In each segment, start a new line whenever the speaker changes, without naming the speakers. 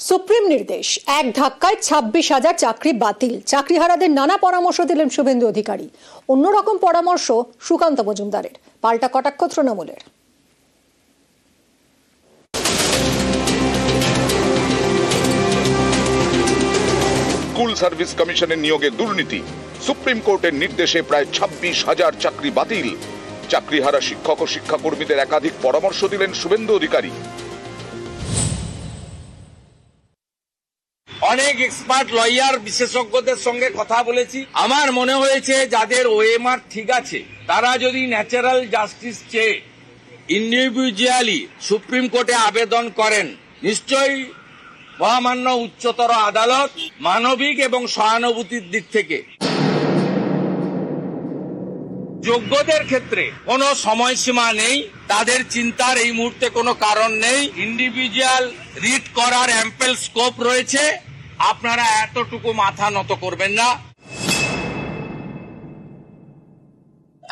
Supreme নির্দেশ, এক ধাক্কায় 26,000 চাকরি বাতিল। চাকরিহারাদের নানা পরামর্শ দিলেন শুভেন্দু অধিকারী। অন্যরকম পরামর্শ সুকান্ত মজুমদারের। পাল্টা কটাক্ষ তৃণমূলের।
স্কুল সার্ভিস কমিশনের নিয়োগে দুর্নীতি, সুপ্রিম কোর্টের নির্দেশে প্রায় 26,000 চাকরি বাতিল। চাকরিহারা শিক্ষক ও শিক্ষাকর্মীদের একাধিক পরামর্শ দিলেন শুভেন্দু অধিকারী।
অনেক এক্সপার্ট লয়ার বিশেষজ্ঞদের সঙ্গে কথা বলেছি। আমার মনে হয়েছে যাদের ওএমআর ঠিক আছে তারা যদি ন্যাচারাল জাস্টিস চেয়ে ইন্ডিভিজুয়ালি সুপ্রিম কোর্টে আবেদন করেন, নিশ্চয়ই মহামান্য উচ্চতর আদালত মানবিক এবং সহানুভূতির দিক থেকে যোগ্যদের ক্ষেত্রে কোনো সময়সীমা নেই, তাদের চিন্তার এই মুহূর্তে কোনো কারণ নেই। ইন্ডিভিজুয়াল রিট করার অ্যাম্পেল স্কোপ রয়েছে, আপনারা এতটুকু মাথা নত করবেন না।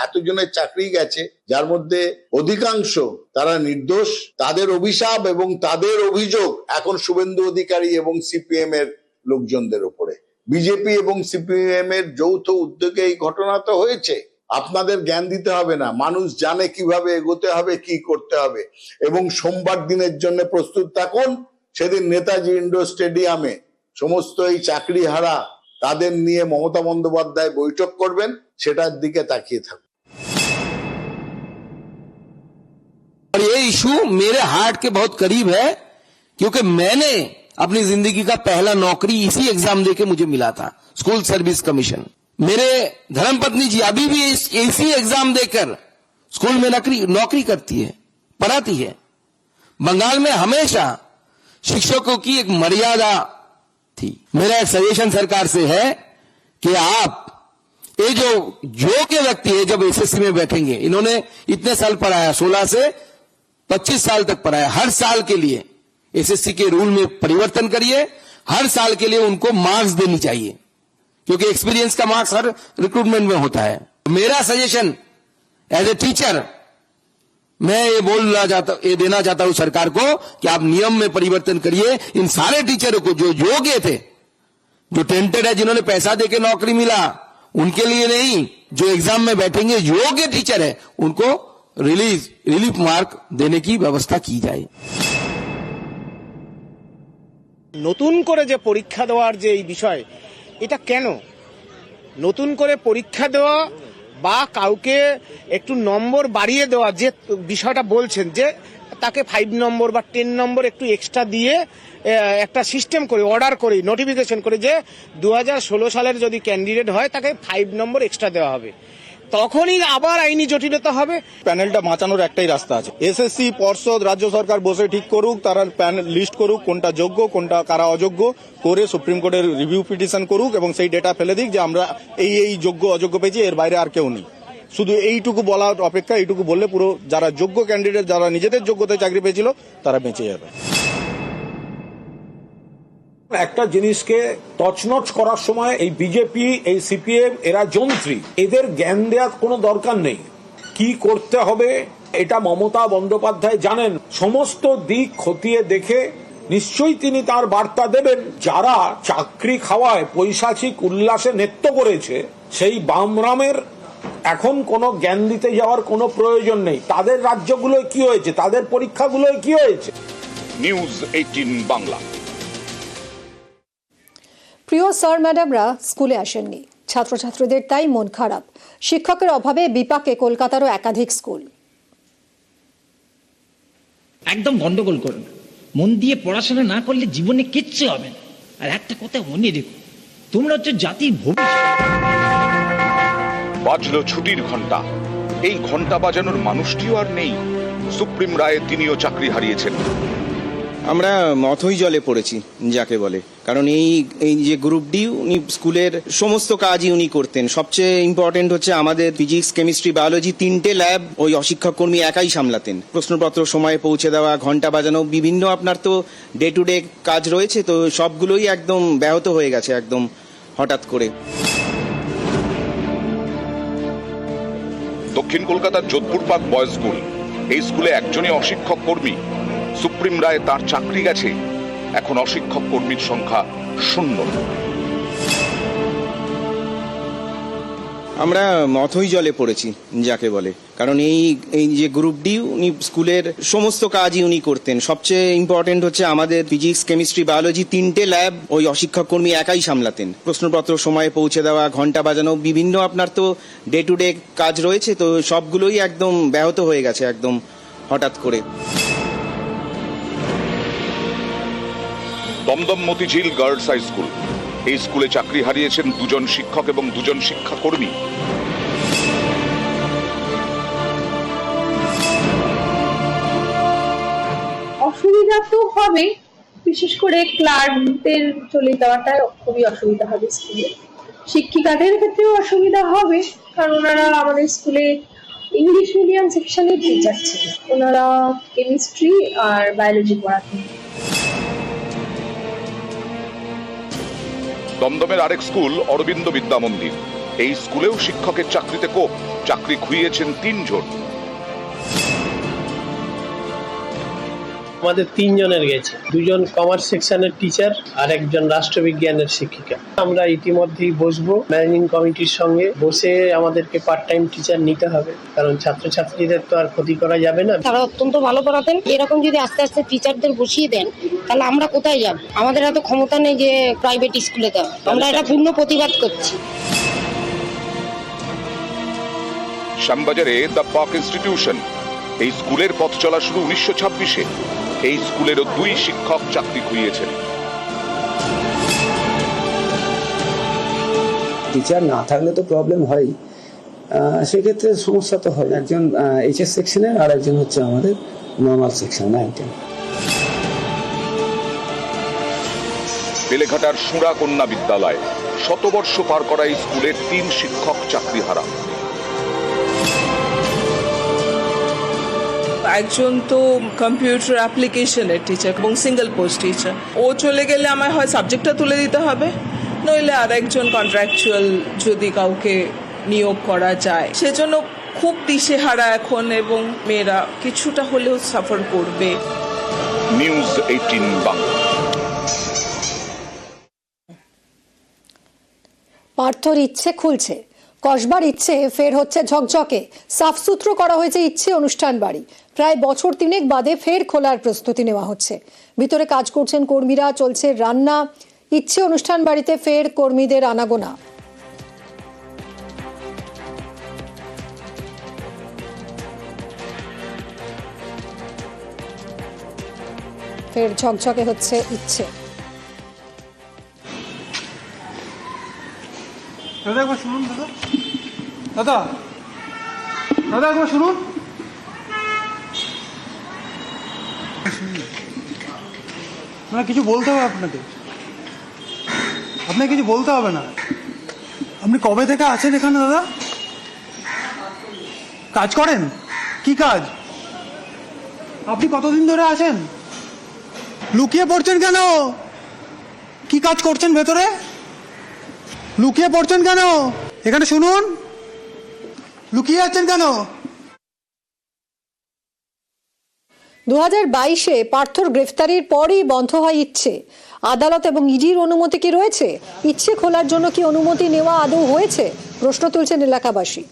এতজনের চাকরি গেছে, যার মধ্যে অধিকাংশ তারা নির্দোষ। তাদের অভিশাপ এবং তাদের অভিযোগ এখন শুভেন্দু অধিকারী এবং সিপিএম এর লোকজনদের উপরে। বিজেপি এবং সিপিএম এর যৌথ উদ্যোগে এই ঘটনা তো হয়েছে। আপনাদের জ্ঞান দিতে হবে না, মানুষ জানে কিভাবে এগোতে হবে, কি করতে হবে। এবং সোমবার দিনের জন্য প্রস্তুত থাকুন। সেদিন নেতাজি ইন্ডোর স্টেডিয়ামে সমস্ত এই চাকরিহারা তাদের নিয়ে মমতা বন্দ্যোপাধ্যায় বৈঠক করবেন, সেটার দিকে তাকিয়ে থাকুন।
और ये इशू मेरे हार्ट के बहुत करीब है, क्योंकि मैंने अपनी जिंदगी का पहला नौकरी इसी एग्जाम देके मुझे मिला था, स्कूल सर्विस कमीशन। मेरे धर्मपत्नी जी अभी भी इसी एग्जाम देकर स्कूल में नौकरी करती है, पढ़ाती है। बंगाल में हमेशा शिक्षकों की एक मर्यादा थी। मेरा एक सजेशन सरकार से है कि आप ये जो योग्य व्यक्ति है जब एसएससी में बैठेंगे, इन्होंने इतने साल पढ़ाया, 16 से 25 साल तक पढ़ाया, हर साल के लिए एसएससी के रूल में परिवर्तन करिए। हर साल के लिए उनको मार्क्स देनी चाहिए, क्योंकि एक्सपीरियंस का मार्क्स हर रिक्रूटमेंट में होता है। मेरा सजेशन एज ए टीचर मैं ये देना चाहता हूं सरकार को कि आप नियम में परिवर्तन करिए। इन सारे टीचरों को जो योग्य थे, जो टेंटेड है, जिन्होंने पैसा देके नौकरी मिला, उनके लिए नहीं, जो एग्जाम में बैठेंगे योग्य टीचर है, उनको रिलीफ मार्क देने की व्यवस्था की जाए।
নতুন করে যে পরীক্ষা দেওয়ার যে এই বিষয়, এটা কেন নতুন করে পরীক্ষা দেওয়া বা কাউকে একটু নম্বর বাড়িয়ে দেওয়া, যে বিষয়টা বলছেন যে তাকে 5 নম্বর বা 10 নম্বর একটু এক্সট্রা দিয়ে একটা সিস্টেম করে অর্ডার করে নোটিফিকেশন করে যে 2016 সালের যদি ক্যান্ডিডেট হয় তাকে 5 নম্বর এক্সট্রা দেওয়া হবে, তখনই আবার আইনি জটিলতা হবে।
প্যানেলটা বাঁচানোর একটাই রাস্তা আছে, এসএসসি পর্ষদ রাজ্য সরকার বসে ঠিক করুক, তারা প্যানেল লিস্ট করুক কোনটা যোগ্য কোনটা কারা অযোগ্য, করে সুপ্রিম কোর্টের রিভিউ পিটিশন করুক এবং সেই ডেটা ফেলে দিক যে আমরা এই যোগ্য অযোগ্য পেয়েছি, এর বাইরে আর কেউ নেই। শুধু এইটুকু বলার অপেক্ষা, এইটুকু বললে পুরো যারা যোগ্য ক্যান্ডিডেট, যারা নিজেদের যোগ্যতায় চাকরি পেয়েছিল, তারা বেঁচে যাবে।
একটা জিনিসকে তছনছ করার সময় এই বিজেপি, এই সিপিএম, এরা যন্ত্রী, এদের জ্ঞান দেওয়ার কোনো দরকার নেই। কি করতে হবে এটা মমতা বন্দ্যোপাধ্যায় জানেন। সমস্ত দিক খতিয়ে দেখে নিশ্চয়ই তিনি তার বার্তা দেবেন। যারা চাকরি খাওয়ায় পৈশাচিক উল্লাসে নৃত্য করেছে, সেই বামরামের এখন কোনো জ্ঞান দিতে যাওয়ার কোনো প্রয়োজন নেই। তাদের রাজ্যগুলোয় কি হয়েছে, তাদের পরীক্ষাগুলোয় কি হয়েছে।
নিউজ 18 বাংলা।
প্রিয় স্যার ম্যাডামরা স্কুলে আসেননি, ছাত্রছাত্রীদের তাই মন খারাপ। শিক্ষকের অভাবে বিপাকে কলকাতারও একাধিক স্কুল।
একদম গন্ডগোল করুন, মন দিয়ে পড়াশোনা না করলে জীবনে কিচ্ছু হবে না। আর একটা কথা মনে রেখো, তোমরা হচ্ছে জাতির ভবিষ্যৎ।
বাজলো ছুটির ঘন্টা, এই ঘন্টা বাজানোর মানুষটিও আর নেই। সুপ্রিম রায়ে তিনিও চাকরি হারিয়েছেন।
আমরা অথই জলে পড়েছি যাকে বলে, কারণ এই যে গ্রুপ ডি, উনি স্কুলের সমস্ত কাজই উনি করতেন। সবচেয়ে ইম্পর্টেন্ট হচ্ছে আমাদের ফিজিক্স, কেমিস্ট্রি, বায়োলজি 3টে ল্যাব ওই অশিক্ষক কর্মী একাই সামলাতেন। প্রশ্নপত্র সময়ে পৌঁছে দেওয়া, ঘন্টা বাজানো, বিভিন্ন আপনার তো ডে টু ডে কাজ রয়েছে, তো সবগুলোই একদম ব্যাহত হয়ে গেছে একদম হঠাৎ করে।
দক্ষিণ কলকাতার যোধপুর পার্ক বয়েজ স্কুল, এই স্কুলে একজনই অশিক্ষক কর্মী। সুপ্রিম রায়ে তার চাকরি গেছে। এখন অশিক্ষক কর্মীর সংখ্যা 0।
আমরা অথই জলে পড়েছি যাকে বলে, কারণ এই যে গ্রুপ ডি উনি স্কুলের সমস্ত কাজই উনি করতেন। সবচেয়ে ইম্পর্টেন্ট হচ্ছে আমাদের ফিজিক্স কেমিস্ট্রি বায়োলজি 3টে ল্যাব ওই অশিক্ষক কর্মী একাই সামলাতেন। প্রশ্নপত্র সময়ে পৌঁছে দেওয়া, ঘন্টা বাজানো, বিভিন্ন আপনার তো ডে টু ডে কাজ রয়েছে, তো সবগুলোই একদম ব্যাহত হয়ে গেছে একদম হঠাৎ করে।
Dum Dum Motijheel girls high school, এই স্কুলে চাকরি হারিয়েছেন 2 জন শিক্ষক এবং 2 জন শিক্ষাকর্মী।
অসুবিধা তো হবে, বিশেষ করে ক্লার্কদের চলে যাওয়াটা খুবই অসুবিধা হবে স্কুলে। শিক্ষিকাদের ক্ষেত্রেও অসুবিধা হবে, কারণ ওনারা আমাদের স্কুলে ইংলিশ মিডিয়াম সেকশনের টিচার ছিলেন, ওনারা কেমিস্ট্রি আর বায়োলজি পড়াতেন।
দমদমের আরেক স্কুল অরবিন্দ বিদ্যা মন্দির, এই স্কুলেও শিক্ষকের চাকরিতে কোপ, চাকরি খুইয়েছেন 3 জন।
আমাদের 3 জনের গেছে, 2 জন কমার্স সেকশনের টিচার আর 1 জন রাষ্ট্রবিজ্ঞানের শিক্ষিকা। আমরা ইতিমধ্যেই বসবো ম্যানেজিং কমিটির সঙ্গে, বসে আমাদেরকে পার্ট টাইম টিচার নিতে হবে, কারণ ছাত্রছাত্রীদের তো আর ক্ষতি করা যাবে না।
তারা অত্যন্ত ভালো পড়াতেন, এরকম যদি আস্তে আস্তে টিচারদের বসিয়ে দেন তাহলে আমরা কোথায় যাব? আমাদের এত ক্ষমতা নেই যে প্রাইভেট স্কুলে দেওয়া। আমরা এটা পূর্ণ প্রতিবাদ করছি।
শ্যামবাজারে দ্য পার্ক ইনস্টিটিউশন, এই স্কুলের পথ চলা শুরু 1926-এ। এই স্কুলেরও 2 শিক্ষক চাকরি খুইয়েছেন।
টিচার না থাকলে তো প্রবলেম হয়, সেক্ষেত্রে সমস্যা তো হয়। একজন এইচএস সেকশনের আর একজন হচ্ছে আমাদের নর্মাল সেকশন 9-10।
বেলেঘাটার সুরা কন্যা বিদ্যালয়, 100 বর্ষ পার করা এই স্কুলের 3 শিক্ষক চাকরি হারা।
একজন তো কম্পিউটার অ্যাপ্লিকেশনের টিচার এবং সিঙ্গেল পোস্ট টিচার, ও চলে গেলে আমার হয় সাবজেক্টটা তুলে দিতে হবে, নইলে আর একজন কন্ট্রাকচুয়াল যদি কাউকে নিয়োগ করা যায়। সেজন্য খুব দিশেহারা এখন, এবং মেয়েরা কিছুটা হলেও সাফার করবে।
নিউজ 18 বাংলা।
পার্থর ইচ্ছে খুলছে, কসবার ইচ্ছে ফের হচ্ছে ঝকঝকে। সাফসুতরো করা হয়েছে ইচ্ছে অনুষ্ঠান বাড়ি, প্রায় বছর 3 বাদে ফের খোলার প্রস্তুতি নেওয়া হচ্ছে। ভিতরে কাজ করছেন কর্মীরা, চলছে রান্না। ইচ্ছে অনুষ্ঠান বাড়িতে ফের কর্মীদের আনাগোনা। ফের ঝকঝকে হচ্ছে ইচ্ছে।
দাদা একবার শুনুন, দাদা একবার শুনুন। না, কিছু বলতে হবে আপনাকে কিছু বলতে হবে না। আপনি কবে থেকে আছেন এখানে দাদা? কাজ করেন? কি কাজ? আপনি কতদিন ধরে আছেন? লুকিয়ে পড়ছেন কেন? কি কাজ করছেন ভেতরে? লুকিয়ে পড়ছেন কেন? এখানে শুনুন, লুকিয়ে আছেন কেন?
2022-এ পার্থর গ্রেফতারির পরই বন্ধ হয় ইচ্ছে। আদালত এবং ইডির অনুমতি কি রয়েছে? ইচ্ছে খোলার জন্য কি অনুমতি নেওয়া আদৌ হয়েছে? প্রশ্ন তুলছেন এলাকাবাসী।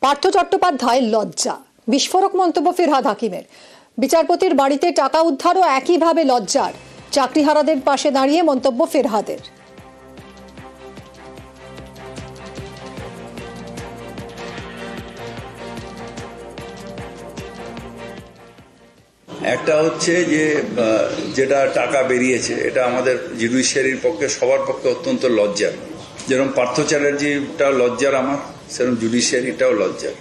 পার্থ চট্টোপাধ্যায় লজ্জা, বিস্ফোরক মন্তব্য ফিরহাদ হাকিমের। বিচারপতির বাড়িতে টাকা উদ্ধারও একইভাবে লজ্জার। চাকরিহারাদের পাশে দাঁড়িয়ে মন্তব্য ফিরহাদের।
একটা হচ্ছে যে যেটা টাকা বেরিয়েছে, এটা আমাদের জুডিশিয়ারির পক্ষে, সবার পক্ষে অত্যন্ত লজ্জার। যেরকম পার্থ চ্যাটার্জিটা লজ্জার আমার, সেরকম জুডিশিয়ারিটাও লজ্জার।